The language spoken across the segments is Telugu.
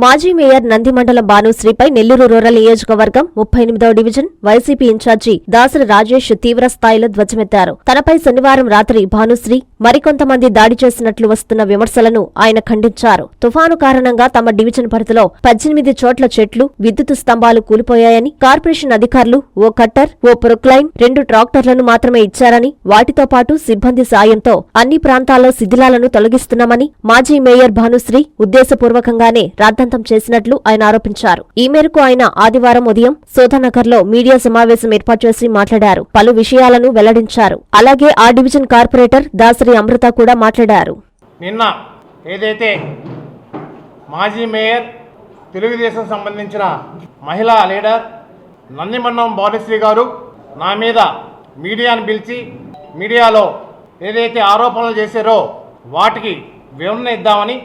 మాజీ మేయర్ నందిమండలం భానుశ్రీపై నెల్లూరు రూరల్ నియోజకవర్గం 38వ division YCP incharge Dasari Rajesh తీవ్ర స్థాయిలో ధ్వజమెత్తారు. తనపై శనివారం రాత్రి భానుశ్రీ మరికొంతమంది దాడి చేసినట్లు వస్తున్న విమర్శలను ఆయన ఖండించారు. తుఫాను కారణంగా తమ డివిజన్ పరిధిలో 18 చోట్ల చెట్లు, విద్యుత్ స్తంభాలు కూలిపోయాయని, కార్పొరేషన్ అధికారులు ఓ కట్టర్, ఓ ప్రొక్లైన్, 2 ట్రాక్టర్లను మాత్రమే ఇచ్చారని, వాటితో పాటు సిబ్బంది సాయంతో అన్ని ప్రాంతాల్లో శిథిలాలను తొలగిస్తున్నామని మాజీ మేయర్ భానుశ్రీ ఉద్దేశపూర్వకంగానే రాద్ధాంతం చేసినట్లు ఆయన ఆరోపించారు. ఈ మేరకు ఆయన ఆదివారం ఉదయం సోదానగర్లో మీడియా సమావేశం ఏర్పాటు చేసి మాట్లాడారు. పలు విషయాలను వెల్లడించారు. అలాగే ఆ డివిజన్ కార్పొరేటర్ దాసరి అమృత కూడా మాట్లాడారు. నిన్న ఏదైతే మాజీ మేయర్ తెలుగుదేశం సంబంధించిన మహిళా లీడర్ నందిమండలం భానుశ్రీ గారు నా మీద మీడియాను పిలిచి మీడియాలో ఏదైతే ఆరోపణలు చేశారో వాటికి వివరణ ఇద్దామని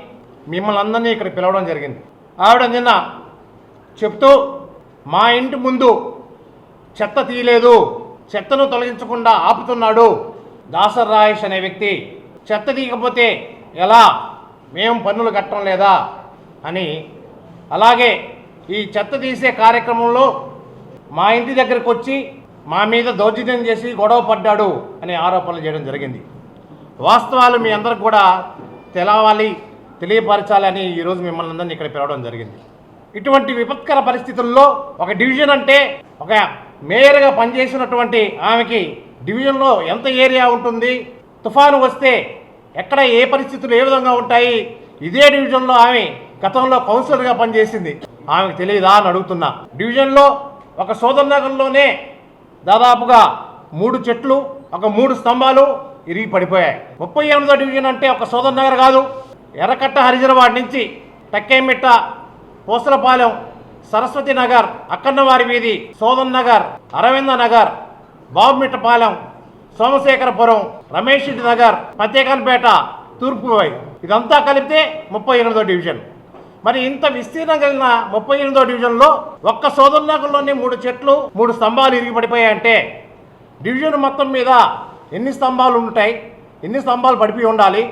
మిమ్మల్ని అందరినీ ఇక్కడ పిలవడం జరిగింది. ఆవిడ నిన్న చెప్తూ మా ఇంటి ముందు చెత్త తీయలేదు, చెత్తను తొలగించకుండా ఆపుతున్నాడు దాసరి రాజేష్ అనే వ్యక్తి, చెత్త తీయకపోతే ఎలా, మేము పన్నులు కట్టడం లేదా అని, అలాగే ఈ చెత్త తీసే కార్యక్రమంలో మా ఇంటి దగ్గరకు వచ్చి మా మీద దౌర్జన్యం చేసి గొడవ పడ్డాడు అనే ఆరోపణలు చేయడం జరిగింది. వాస్తవాలు మీ అందరికి కూడా తెలవాలి, తెలియపరచాలని ఈరోజు మిమ్మల్ని అందరినీ ఇక్కడ పిలవడం జరిగింది. ఇటువంటి విపత్కర పరిస్థితుల్లో ఒక డివిజన్ అంటే ఒక మేయర్గా పనిచేసినటువంటి ఆమెకి డివిజన్లో ఎంత ఏరియా ఉంటుంది, తుఫాను వస్తే ఎక్కడ ఏ పరిస్థితులు ఏ విధంగా ఉంటాయి, ఇదే డివిజన్లో ఆమె గతంలో కౌన్సిలర్గా పనిచేసింది, ఆమెకు తెలియదా అని అడుగుతున్నా. డివిజన్లో ఒక సోదర్ నగర్లోనే దాదాపుగా 3 చెట్లు, ఒక 3 స్తంభాలు ఇరిగి పడిపోయాయి. 38వ డివిజన్ అంటే ఒక సోదర్ నగర్ కాదు, ఎర్రకట్ట హరిజనవాడి నుంచి టక్కేమిట్ట, పూసలపాలెం, సరస్వతి నగర్, అక్కన్నవారి వీధి, సోదన్ నగర్, అరవింద నగర్, బాబుమిట్టపాలెం, సోమశేఖరపురం, రమేష్ నగర్, పత్యేకన్పేట, తూర్పు వైపు, ఇదంతా కలిపితే 38వ డివిజన్. మరి ఇంత విస్తీర్ణం కలిగిన 38వ డివిజన్లో ఒక్క సోదర్ నగర్లోనే 3 చెట్లు, 3 స్తంభాలు ఇరిగి పడిపోయాయంటే డివిజన్ మొత్తం మీద ఎన్ని స్తంభాలు ఉంటాయి, ఎన్ని స్తంభాలు పడిపోయి ఉండాలి,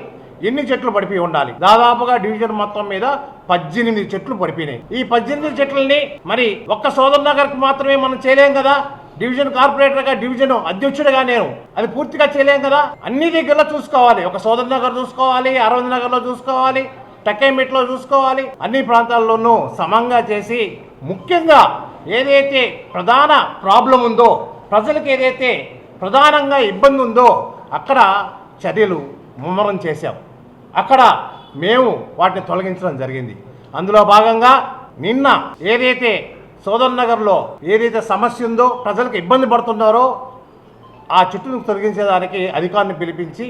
ఎన్ని చెట్లు పడిపోయి ఉండాలి? దాదాపుగా డివిజన్ మొత్తం మీద 18 చెట్లు పడిపోయినాయి. ఈ 18 చెట్లని మరి ఒక్క సోదర్ నగర్కి మాత్రమే మనం చేయలేం కదా. డివిజన్ కార్పొరేటర్గా, డివిజన్ అధ్యక్షుడిగా నేను అది పూర్తిగా చేయలేం కదా. అన్ని దగ్గరలో చూసుకోవాలి. ఒక సోదర్ నగర్ చూసుకోవాలి, అరవింద్ నగర్లో చూసుకోవాలి, టక్కేమిట్లో చూసుకోవాలి, అన్ని ప్రాంతాల్లోనూ సమంగా చేసి, ముఖ్యంగా ఏదైతే ప్రధాన ప్రాబ్లం ఉందో, ప్రజలకు ఏదైతే ప్రధానంగా ఇబ్బంది ఉందో అక్కడ చర్యలు ముమ్మరం చేశాం. అక్కడ మేము వాటిని తొలగించడం జరిగింది. అందులో భాగంగా నిన్న ఏదైతే సోదర్ నగర్లో ఏదైతే సమస్య ఉందో, ప్రజలకు ఇబ్బంది పడుతున్నారో ఆ చెట్టును తొలగించేదానికి అధికారులను పిలిపించి,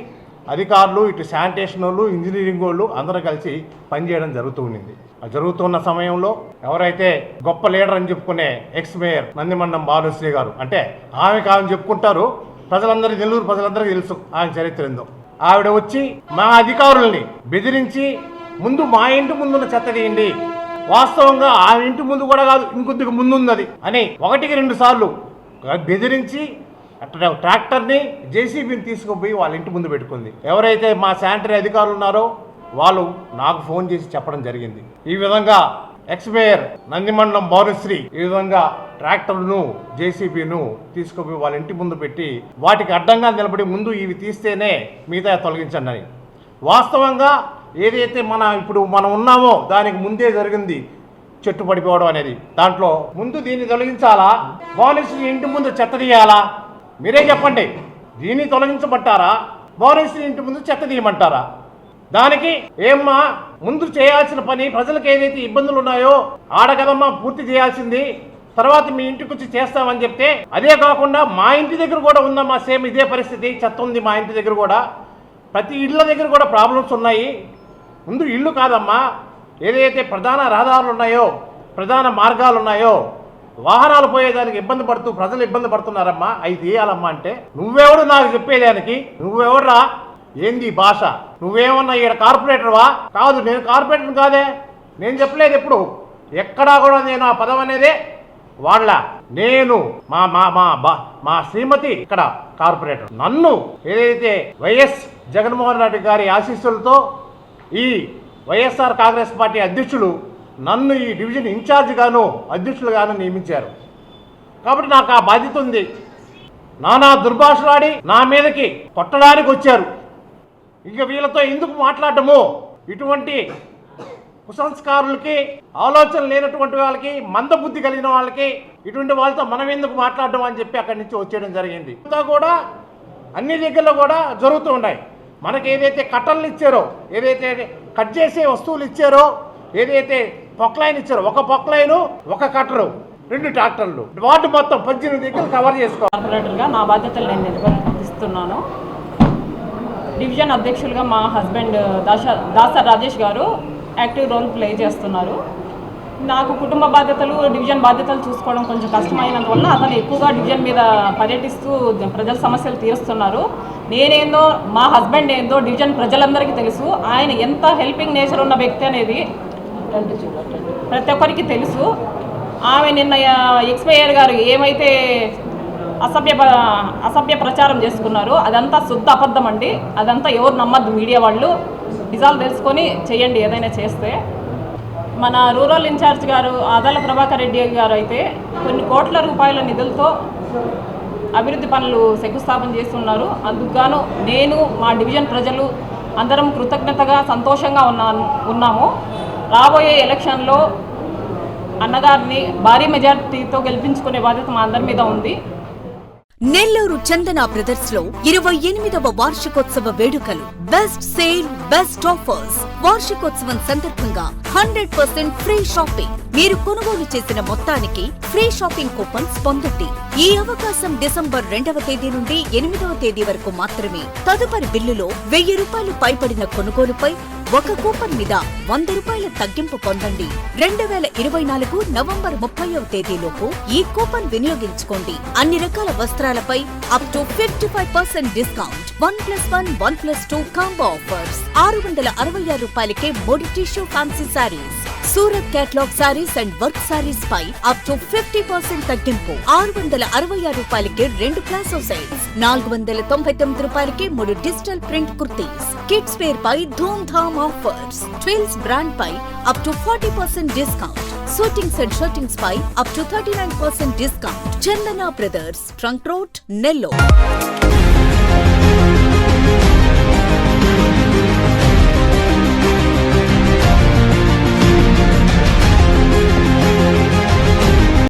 అధికారులు ఇటు శానిటేషన్ వాళ్ళు, ఇంజనీరింగ్ వాళ్ళు అందరూ కలిసి పనిచేయడం జరుగుతుంది. జరుగుతున్న సమయంలో ఎవరైతే గొప్ప లీడర్ అని చెప్పుకునే ఎక్స్ మేయర్ నందిమండలం భానుశ్రీ గారు, అంటే ఆమెకు ఆమె చెప్పుకుంటారు, ప్రజలందరికీ, నెల్లూరు ప్రజలందరికీ తెలుసు ఆమె చరిత్ర ఏందో. ఆవిడ వచ్చి మా అధికారుల్ని బెదిరించి ముందు మా ఇంటి ముందున్న చెత్త తీయండి, వాస్తవంగా ఆ ఇంటి ముందు కూడా కాదు ఇంకొద్దిగా ముందున్నది అని 1-2 సార్లు బెదిరించి ట్రాక్టర్ని, జేసీబీని తీసుకుపోయి వాళ్ళ ఇంటి ముందు పెట్టుకుంది. ఎవరైతే మా శానిటరీ అధికారులు ఉన్నారో వాళ్ళు నాకు ఫోన్ చేసి చెప్పడం జరిగింది. ఈ విధంగా ఎక్స్ మేయర్ నందిమండలం భానుశ్రీ ఈ విధంగా ట్రాక్టర్ను, జేసీబీను తీసుకుపోయి వాళ్ళ ఇంటి ముందు పెట్టి వాటికి అడ్డంగా నిలబడి ముందు ఇవి తీస్తేనే మిగతా తొలగించండి అని. వాస్తవంగా ఏదైతే ఇప్పుడు మనం ఉన్నామో దానికి ముందే జరిగింది చెట్టు పడిపోవడం అనేది. దాంట్లో ముందు దీన్ని తొలగించాలా, భానుశ్రీ ఇంటి ముందు చెత్త తీయాలా? మీరే చెప్పండి. దీన్ని తొలగించమంటారా, భానుశ్రీ ఇంటి ముందు చెత్త తీయమంటారా? దానికి ఏమ్మా ముందు చేయాల్సిన పని, ప్రజలకు ఏదైతే ఇబ్బందులు ఉన్నాయో ఆడ కదమ్మా పూర్తి చేయాల్సింది, తర్వాత మీ ఇంటికి వచ్చి చేస్తామని చెప్తే, అదే కాకుండా మా ఇంటి దగ్గర కూడా ఉందమ్మా సేమ్ ఇదే పరిస్థితి, చెత్త ఉంది మా ఇంటి దగ్గర కూడా, ప్రతి ఇళ్ళ దగ్గర కూడా ప్రాబ్లమ్స్ ఉన్నాయి. ముందు ఇల్లు కాదమ్మా, ఏదైతే ప్రధాన రహదారులు ఉన్నాయో, ప్రధాన మార్గాలు ఉన్నాయో, వాహనాలు పోయేదానికి ఇబ్బంది పడుతూ ప్రజలు ఇబ్బంది పడుతున్నారమ్మా, అవి తీయాలమ్మా అంటే నువ్వెవడు నాకు చెప్పేదానికి? నువ్వెవడురా? ఏంది భాష? నువ్వేమన్నా ఇక్కడ కార్పొరేటర్వా? కాదు, నేను కార్పొరేటర్ కాదే, నేను చెప్పలేదు ఎప్పుడు, ఎక్కడా కూడా నేను ఆ పదం అనేదే వాళ్ళ. నేను మా మా మా మా శ్రీమతి ఇక్కడ కార్పొరేటర్. నన్ను ఏదైతే వైఎస్ జగన్మోహన్ రెడ్డి గారి ఆశీస్సులతో ఈ వైఎస్ఆర్ కాంగ్రెస్ పార్టీ అధ్యక్షులు నన్ను ఈ డివిజన్ ఇన్ఛార్జిగాను అధ్యక్షులుగాను నియమించారు. కాబట్టి నాకు ఆ బాధ్యత ఉంది. నానా దుర్భాషలాడి నా మీదకి కొట్టడానికి వచ్చారు. ఇక వీళ్ళతో ఎందుకు మాట్లాడటము? ఇటువంటి కుసంస్కారులకి, ఆలోచన లేనటువంటి వాళ్ళకి, మందబుద్ధి కలిగిన వాళ్ళకి, ఇటువంటి వాళ్ళతో మనం ఎందుకు మాట్లాడడం అని చెప్పి అక్కడి నుంచి వచ్చేయడం జరిగింది. అంతా కూడా అన్ని దగ్గరలో కూడా జరుగుతూ ఉన్నాయి. మనకి ఏదైతే కట్టలు ఇచ్చారో, ఏదైతే కట్ చేసే వస్తువులు ఇచ్చారో, ఏదైతే పొక్లైన్ ఇచ్చారో, ఒక పొక్లైను, ఒక కట్టరు, 2 ట్రాక్టర్లు, వార్డు మొత్తం 18 దగ్గర కవర్ చేసుకోవాలి. కార్పొరేటర్గా నా బాధ్యతలు నేను నిర్వర్తిస్తున్నాను. డివిజన్ అధ్యక్షులుగా మా హస్బెండ్ దాసర్ రాజేష్ గారు యాక్టివ్ రోల్ ప్లే చేస్తున్నారు. నాకు కుటుంబ బాధ్యతలు, డివిజన్ బాధ్యతలు చూసుకోవడం కొంచెం కష్టమైనందువల్ల అతను ఎక్కువగా డివిజన్ మీద పర్యటిస్తూ ప్రజల సమస్యలు తీరుస్తున్నారు. నేనేందో, మా హస్బెండ్ ఏందో డివిజన్ ప్రజలందరికీ తెలుసు. ఆయన ఎంత హెల్పింగ్ నేచర్ ఉన్న వ్యక్తి అనేది ప్రతి ఒక్కరికి తెలుసు. ఆమె నిన్న ఎక్స్పైర్ గారు ఏమైతే అసభ్య ప్రచారం చేసుకున్నారో అదంతా శుద్ధ అబద్ధం అండి. అదంతా ఎవరు నమ్మద్దు. మీడియా వాళ్ళు నిజాలు తెలుసుకొని చేయండి ఏదైనా చేస్తే. మన రూరల్ ఇన్ఛార్జ్ గారు ఆదాల ప్రభాకర్ రెడ్డి గారు అయితే కొన్ని కోట్ల రూపాయల నిధులతో అభివృద్ధి పనులు శంకుస్థాపన చేస్తున్నారు. అందుకుగాను నేను, మా డివిజన్ ప్రజలు అందరం కృతజ్ఞతగా సంతోషంగా ఉన్నాము. రాబోయే ఎలక్షన్లో అన్నగారిని భారీ మెజార్టీతో గెలిపించుకునే బాధ్యత మా అందరి మీద ఉంది. నెల్లూరు చందన బ్రదర్స్ లో 28వ వార్షికోత్సవ వేడుకలు. Best sale, best offers. వార్షికోత్సవం సందర్భంగా 100% ఫ్రీ షాపింగ్. మీరు కొనుగోలు చేసిన మొత్తానికి ఫ్రీ షాపింగ్ కూపన్స్ పొందండి. ఈ అవకాశం డిసెంబర్ 2వ తేదీ నుండి 8వ తేదీ వరకు మాత్రమే. తదుపరి బిల్లులో ₹1000 పైబడిన కొనుగోలుపై ఒక కూపన్ మీద ₹100 తగ్గింపు పొందండి. 2024 నవంబర్ 30వ తేదీలోపు ఈ కూపన్ వినియోగించుకోండి. అన్ని రకాల వస్త్రాలపై up to 55% discount. 1+1, 1+2 combo offers. ₹666కే 3 tissue fancy sarees. Surat catalogue sarees and work sarees పై అప్ టు 50% తగ్గింపు. ₹666కే 2 ప్లాసో సెట్స్. ₹499కే 3 digital print kurtis. Kids wear పై ధూమ్ ధామ్ ఆఫర్స్. ట్విల్స్ బ్రాండ్ పై up to 40% discount. Suitings and shirtings పై up to 39% discount. Chandana brothers, trunk road, Nellore.